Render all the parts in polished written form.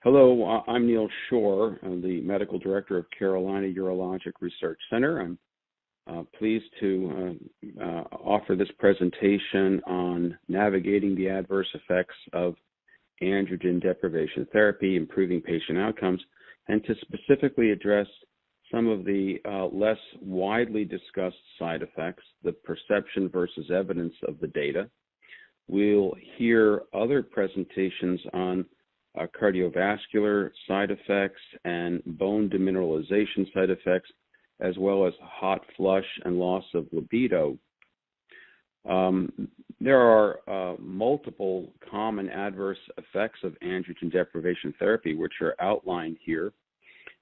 Hello, I'm Neil Shore. I'm the Medical Director of Carolina Urologic Research Center. I'm pleased to offer this presentation on navigating the adverse effects of androgen deprivation therapy, improving patient outcomes, and to specifically address some of the less widely discussed side effects, the perception versus evidence of the data. We'll hear other presentations on cardiovascular side effects and bone demineralization side effects, as well as hot flush and loss of libido. There are multiple common adverse effects of androgen deprivation therapy, which are outlined here.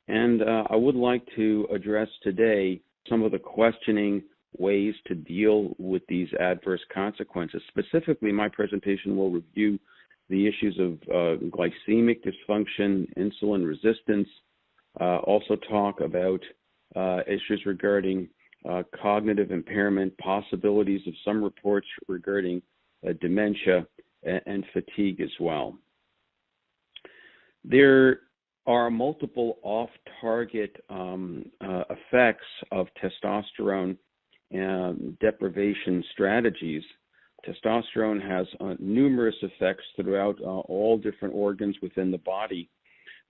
And I would like to address today some of the questioning ways to deal with these adverse consequences. Specifically, my presentation will review the issues of glycemic dysfunction, insulin resistance, also talk about issues regarding cognitive impairment, possibilities of some reports regarding dementia and fatigue as well. There are multiple off-target effects of testosterone deprivation strategies. Testosterone has numerous effects throughout all different organs within the body.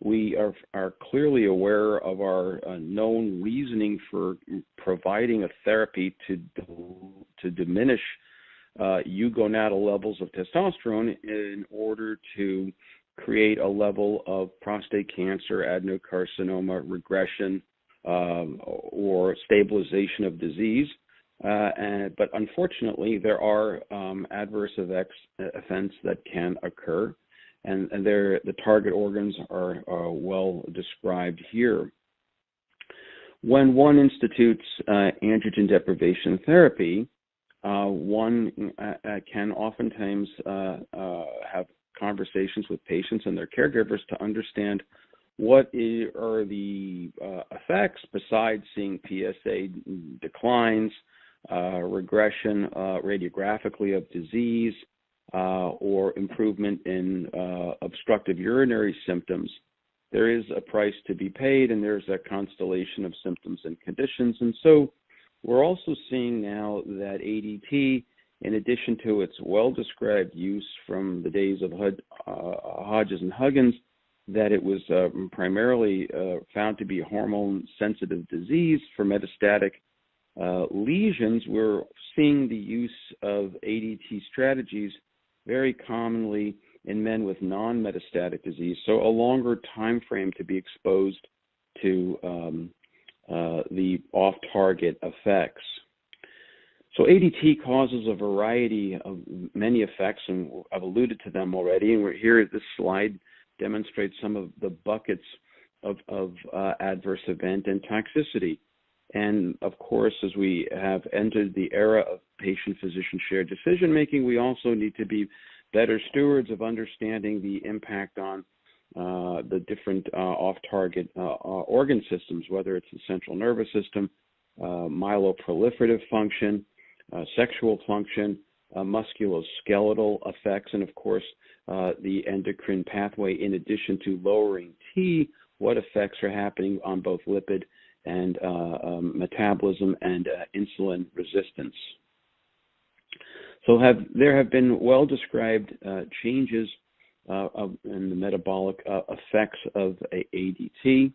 We are clearly aware of our known reasoning for providing a therapy to diminish eugonadal levels of testosterone in order to create a level of prostate cancer, adenocarcinoma regression, or stabilization of disease. But unfortunately, there are adverse events that can occur, and the target organs are well described here. When one institutes androgen deprivation therapy, one can oftentimes have conversations with patients and their caregivers to understand what are the effects besides seeing PSA declines, regression radiographically of disease, or improvement in obstructive urinary symptoms. There is a price to be paid, and there's a constellation of symptoms and conditions. And so we're also seeing now that ADT, in addition to its well-described use from the days of Hodges and Huggins, that it was primarily found to be a hormone-sensitive disease for metastatic lesions. We're seeing the use of ADT strategies very commonly in men with non-metastatic disease, so a longer time frame to be exposed to the off-target effects. So ADT causes a variety of many effects, and I've alluded to them already, and we're here. This slide demonstrates some of the buckets of adverse event and toxicity. And of course, as we have entered the era of patient-physician shared decision-making, we also need to be better stewards of understanding the impact on the different off-target organ systems, whether it's the central nervous system, myeloproliferative function, sexual function, musculoskeletal effects, and of course, the endocrine pathway, in addition to lowering T, what effects are happening on both lipid and metabolism and insulin resistance. So there have been well-described changes in the metabolic effects of ADT.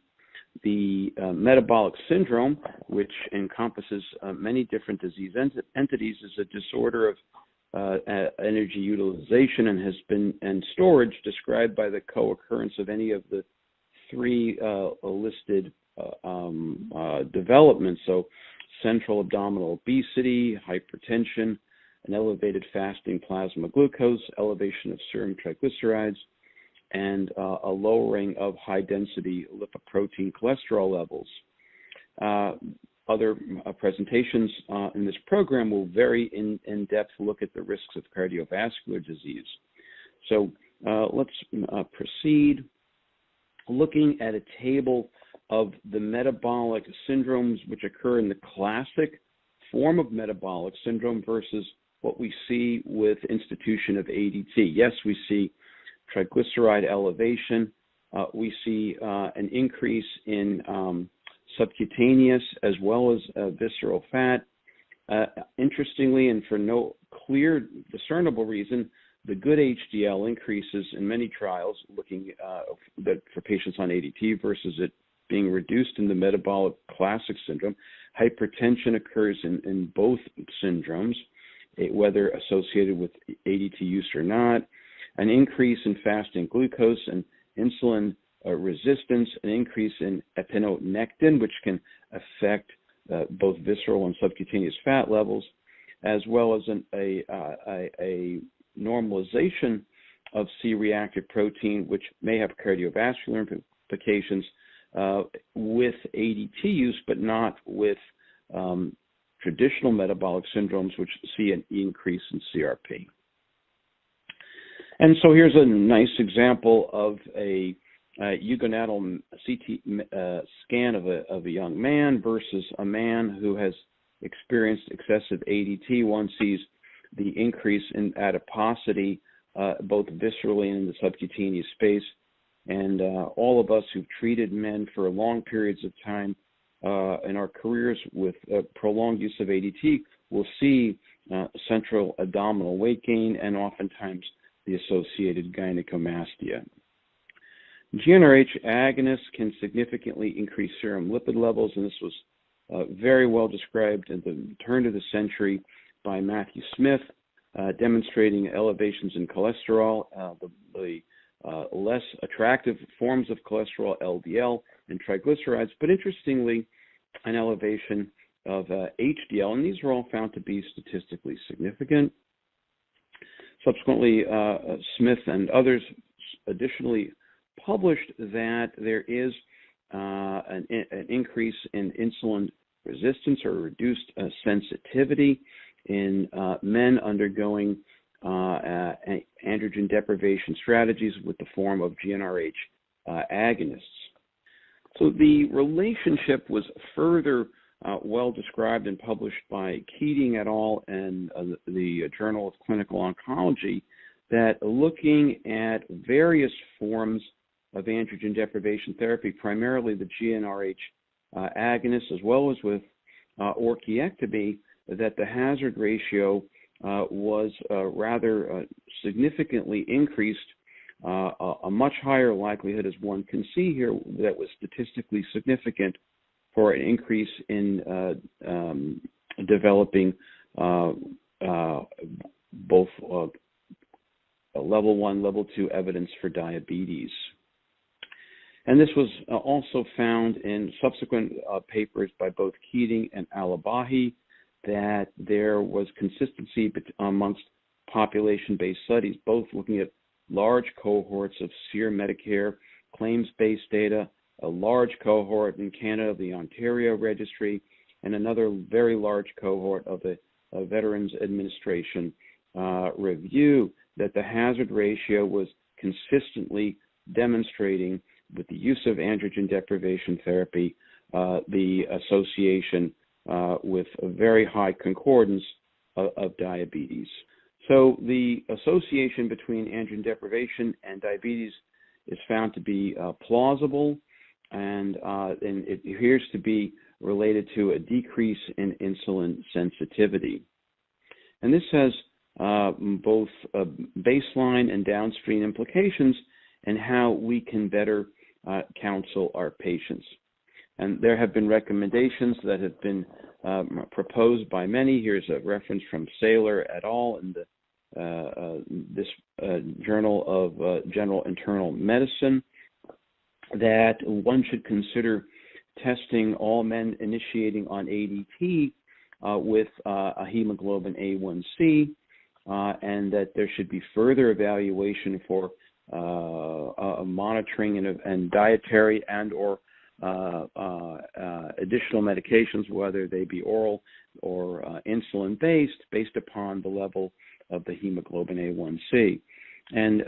The Metabolic Syndrome, which encompasses many different disease entities, is a disorder of energy utilization and storage described by the co-occurrence of any of the three listed developments. So central abdominal obesity, hypertension, an elevated fasting plasma glucose, elevation of serum triglycerides, and a lowering of high-density lipoprotein cholesterol levels. Other presentations in this program will very in-depth look at the risks of cardiovascular disease. So let's proceed. Looking at a table of the metabolic syndromes which occur in the classic form of metabolic syndrome versus what we see with institution of ADT. Yes, we see triglyceride elevation, we see an increase in subcutaneous as well as visceral fat. Interestingly, and for no clear discernible reason, the good HDL increases in many trials looking for patients on ADT versus it being reduced in the metabolic classic syndrome. Hypertension occurs in both syndromes, whether associated with ADT use or not. An increase in fasting glucose and insulin resistance, an increase in adiponectin, which can affect both visceral and subcutaneous fat levels, as well as a normalization of C-reactive protein, which may have cardiovascular implications with ADT use, but not with traditional metabolic syndromes, which see an increase in CRP. And so here's a nice example of a eugonadal CT scan of a young man versus a man who has experienced excessive ADT. One sees the increase in adiposity both viscerally and in the subcutaneous space. And all of us who've treated men for long periods of time in our careers with prolonged use of ADT will see central abdominal weight gain and oftentimes the associated gynecomastia. GnRH agonists can significantly increase serum lipid levels, and this was very well described at the turn of the century by Matthew Smith, demonstrating elevations in cholesterol, the less attractive forms of cholesterol, LDL, and triglycerides, but interestingly, an elevation of HDL, and these were all found to be statistically significant. Subsequently, Smith and others additionally published that there is an increase in insulin resistance or reduced sensitivity in men undergoing androgen deprivation strategies with the form of GnRH agonists. So the relationship was further well described and published by Keating et al. And the Journal of Clinical Oncology, that looking at various forms of androgen deprivation therapy, primarily the GnRH agonists, as well as with orchiectomy, that the hazard ratio was rather significantly increased, a much higher likelihood, as one can see here, that was statistically significant for an increase in developing both level 1, level 2 evidence for diabetes. And this was also found in subsequent papers by both Keating and Alabadi, that there was consistency amongst population-based studies, both looking at large cohorts of SEER Medicare claims-based data, a large cohort in Canada, the Ontario Registry, and another very large cohort of the Veterans Administration review, that the hazard ratio was consistently demonstrating with the use of androgen deprivation therapy the association with a very high concordance of diabetes. So the association between androgen deprivation and diabetes is found to be plausible, and it appears to be related to a decrease in insulin sensitivity. And this has both baseline and downstream implications in how we can better counsel our patients. And there have been recommendations that have been proposed by many. Here's a reference from Saylor et al. In this Journal of General Internal Medicine, that one should consider testing all men initiating on ADT with a hemoglobin A1C, and that there should be further evaluation for monitoring and dietary and or additional medications, whether they be oral or insulin-based, based upon the level of the hemoglobin A1C. And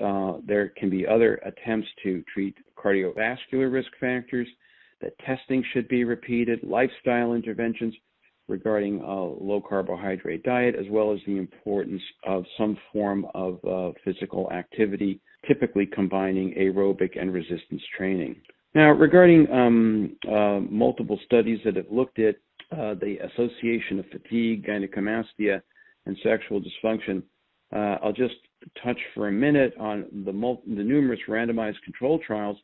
there can be other attempts to treat cardiovascular risk factors, that testing should be repeated, lifestyle interventions, regarding a low carbohydrate diet, as well as the importance of some form of physical activity, typically combining aerobic and resistance training. Now, regarding multiple studies that have looked at the association of fatigue, gynecomastia, and sexual dysfunction, I'll just touch for a minute on the numerous randomized controlled trials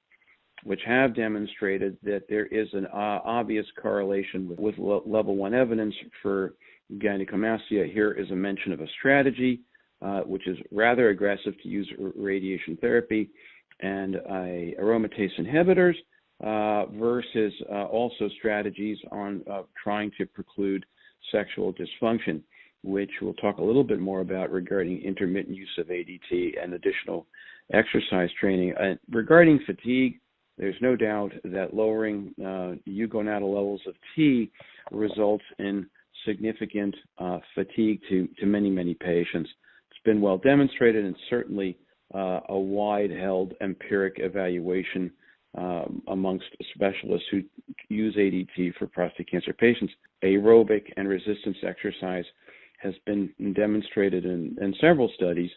which have demonstrated that there is an obvious correlation with level 1 evidence for gynecomastia. Here is a mention of a strategy which is rather aggressive to use radiation therapy and aromatase inhibitors versus also strategies on trying to preclude sexual dysfunction, which we'll talk a little bit more about regarding intermittent use of ADT and additional exercise training. Regarding fatigue, there's no doubt that lowering eugonadal levels of T results in significant fatigue to many, many patients. It's been well demonstrated, and certainly a wide-held empiric evaluation amongst specialists who use ADT for prostate cancer patients. Aerobic and resistance exercise has been demonstrated in several studies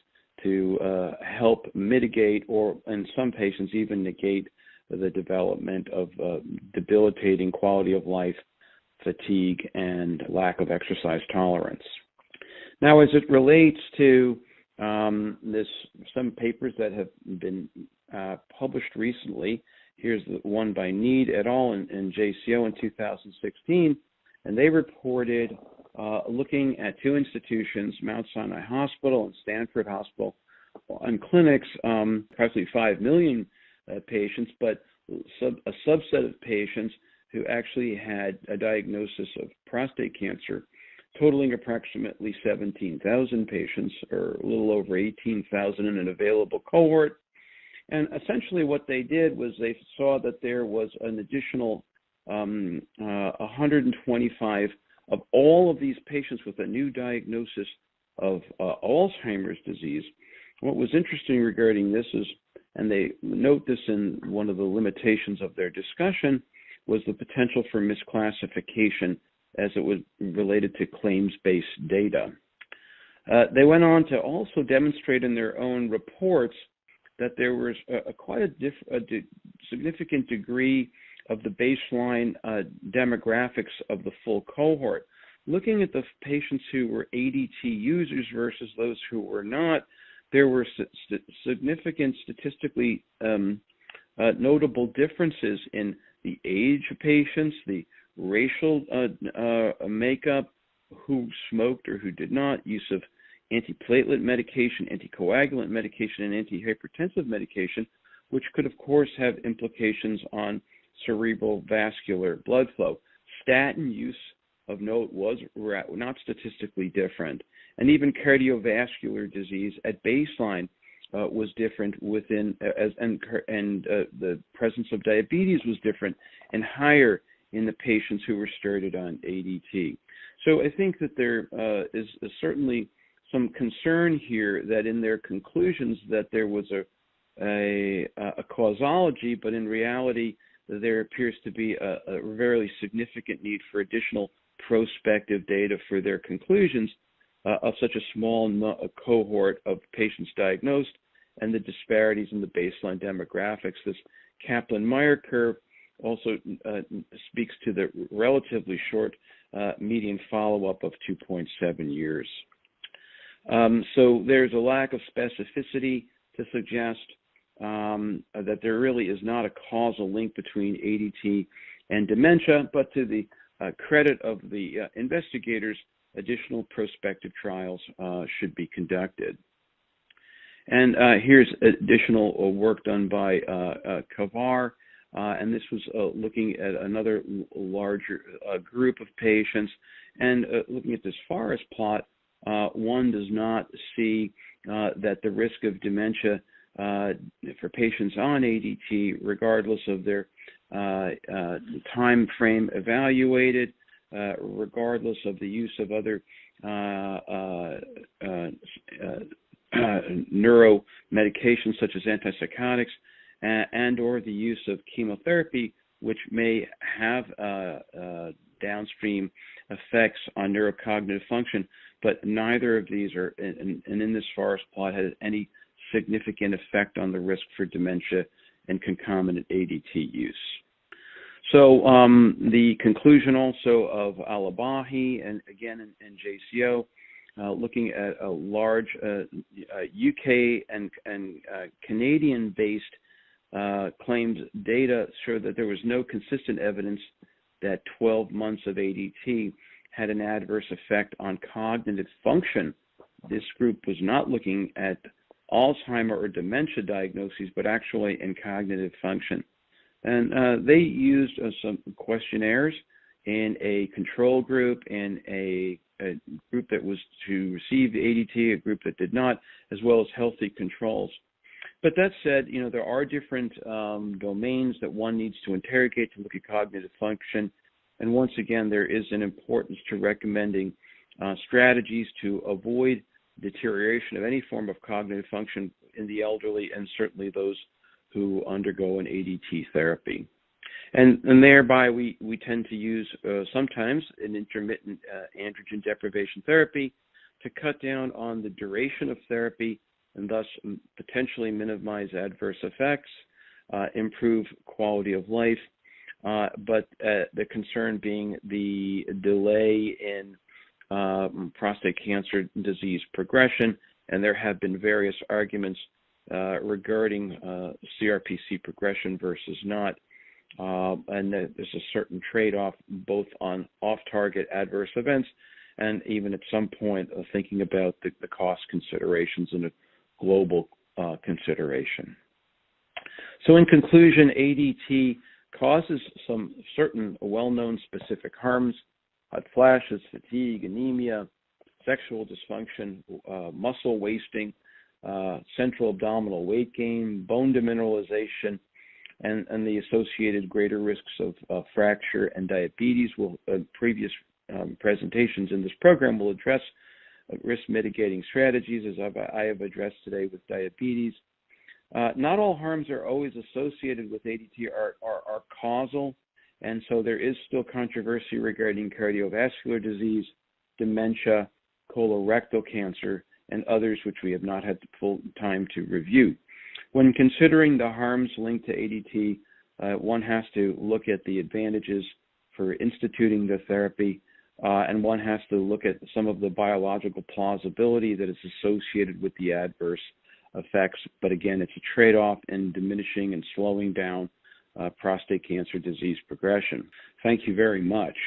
to help mitigate, or in some patients even negate, the development of debilitating quality of life, fatigue, and lack of exercise tolerance. Now, as it relates to some papers that have been published recently, here's the one by Need et al. in JCO in 2016, and they reported looking at two institutions, Mount Sinai Hospital and Stanford Hospital, and clinics, approximately 5 million patients, but a subset of patients who actually had a diagnosis of prostate cancer, totaling approximately 17,000 patients, or a little over 18,000 in an available cohort. And essentially what they did was they saw that there was an additional 125 of all of these patients with a new diagnosis of Alzheimer's disease. What was interesting regarding this is, and they note this in one of the limitations of their discussion, was the potential for misclassification as it was related to claims-based data. They went on to also demonstrate in their own reports that there was quite a significant degree of the baseline demographics of the full cohort. Looking at the patients who were ADT users versus those who were not, there were significant statistically notable differences in the age of patients, the racial makeup, who smoked or who did not, use of antiplatelet medication, anticoagulant medication, and antihypertensive medication, which could, of course, have implications on cerebral vascular blood flow. Statin use of note was not statistically different, and even cardiovascular disease at baseline was different within, and the presence of diabetes was different and higher in the patients who were started on ADT. So I think that there is certainly some concern here that in their conclusions that there was a causology, but in reality there appears to be a very significant need for additional prospective data for their conclusions of such a small cohort of patients diagnosed and the disparities in the baseline demographics. This Kaplan-Meier curve also speaks to the relatively short median follow-up of 2.7 years. So there's a lack of specificity to suggest that there really is not a causal link between ADT and dementia, but to the credit of the investigators, additional prospective trials should be conducted. And here's additional work done by Kavar, and this was looking at another larger group of patients. And looking at this forest plot, one does not see that the risk of dementia for patients on ADT, regardless of their time frame evaluated, regardless of the use of other neuro medications such as antipsychotics and or the use of chemotherapy, which may have downstream effects on neurocognitive function, but neither of these are, and in this forest plot, has any significant effect on the risk for dementia and concomitant ADT use. So the conclusion also of Alabadi and again in JCO, looking at a large UK and Canadian-based claimed data showed that there was no consistent evidence that 12 months of ADT had an adverse effect on cognitive function. This group was not looking at Alzheimer or dementia diagnoses, but actually in cognitive function. And they used some questionnaires in a control group and a group that was to receive the ADT, a group that did not, as well as healthy controls. But that said, there are different domains that one needs to interrogate to look at cognitive function. And once again, there is an importance to recommending strategies to avoid deterioration of any form of cognitive function in the elderly and certainly those who undergo an ADT therapy. And thereby we tend to use sometimes an intermittent androgen deprivation therapy to cut down on the duration of therapy and thus potentially minimize adverse effects, improve quality of life, but the concern being the delay in prostate cancer disease progression, and there have been various arguments regarding CRPC progression versus not, and there's a certain trade-off both on off-target adverse events and even at some point thinking about the cost considerations and a global consideration. So in conclusion, ADT causes some certain well-known specific harms: hot flashes, fatigue, anemia, sexual dysfunction, muscle wasting, central abdominal weight gain, bone demineralization, and the associated greater risks of fracture and diabetes. Previous presentations in this program will address risk mitigating strategies, as I have addressed today with diabetes. Not all harms are always associated with ADT are causal, and so there is still controversy regarding cardiovascular disease, dementia, colorectal cancer, and others which we have not had the full time to review. When considering the harms linked to ADT, one has to look at the advantages for instituting the therapy, and one has to look at some of the biological plausibility that is associated with the adverse effects. But again, it's a trade-off in diminishing and slowing down prostate cancer disease progression. Thank you very much.